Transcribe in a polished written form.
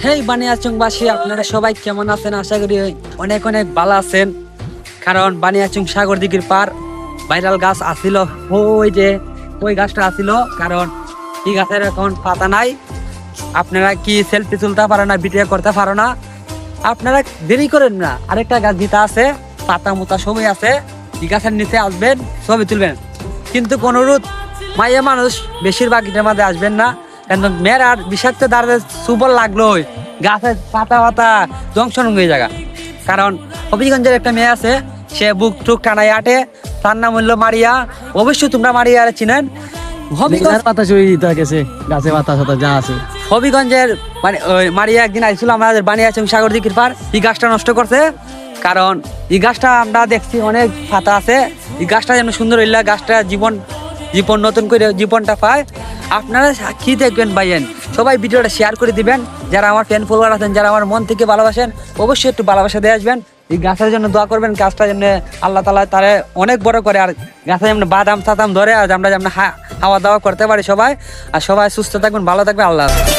হেই বানিয়াচংবাসী, আপনারা সবাই কেমন আছেন? আশা করি অনেক অনেক ভালো আছেন। কারণ বানিয়াচং সাগর দিঘির পার ভাইরাল গাছ আসিল, ওই গাছটা আসিল। কারণ এই গাছের এখন পাতা নাই। আপনারা কি সেলফি তুলতে পারো না, ভিডিও করতে পারো না? আপনারা দেরি করেন না, আরেকটা গাছ দিতে আছে, পাতা মোতা সবই আছে। এই গাছের নিচে আসবেন, ছবি তুলবেন। কিন্তু কোন অনুরোধ, মাইয়া মানুষ বেশিরভাগ এটার মধ্যে আসবেন না। কিন্তু মেয়ের আর বিষাক্ত দাঁড়াতে সুবল লাগলো গাছের পাতা পাতা জংশন হয়ে জায়গা। কারণ হবিগঞ্জের একটা মেয়ে আছে, সে বুক টুক টানাই আটে, তার নাম হইলো মারিয়া। অবশ্যই তোমরা মারিয়া চিনেন। হবিগঞ্জ পাতা চুরি দিতে গেছে, গাছে পাতা সাতা যা আছে। হবিগঞ্জের মানে মারিয়া একদিন আইছিল আমাদের বানিয়াচং সাগর দিঘির পার, এই গাছটা নষ্ট করছে। কারণ এই গাছটা আমরা দেখছি অনেক পাতা আছে, এই গাছটা যেন সুন্দর হইলা, গাছটা জীবন নতুন করে জীবনটা পায়। আপনারা কি দেখবেন ভাইয়েন, সবাই ভিডিওটা শেয়ার করে দিবেন। যারা আমার ফ্যান ফলোয়ার আছেন, যারা আমার মন থেকে ভালোবাসেন, অবশ্যই একটু ভালোবাসা দিয়ে আসবেন। এই গাছের জন্য দোয়া করবেন, গাছটা যেন আল্লাহ তাআলা তারে অনেক বড় করে, আর গাছে যেমন বাদাম টাদাম ধরে, আর আমরা যেমন হাওয়া দাওয়া করতে পারি সবাই। আর সবাই সুস্থ থাকবেন, ভালো থাকবেন। আল্লাহ হাফেজ।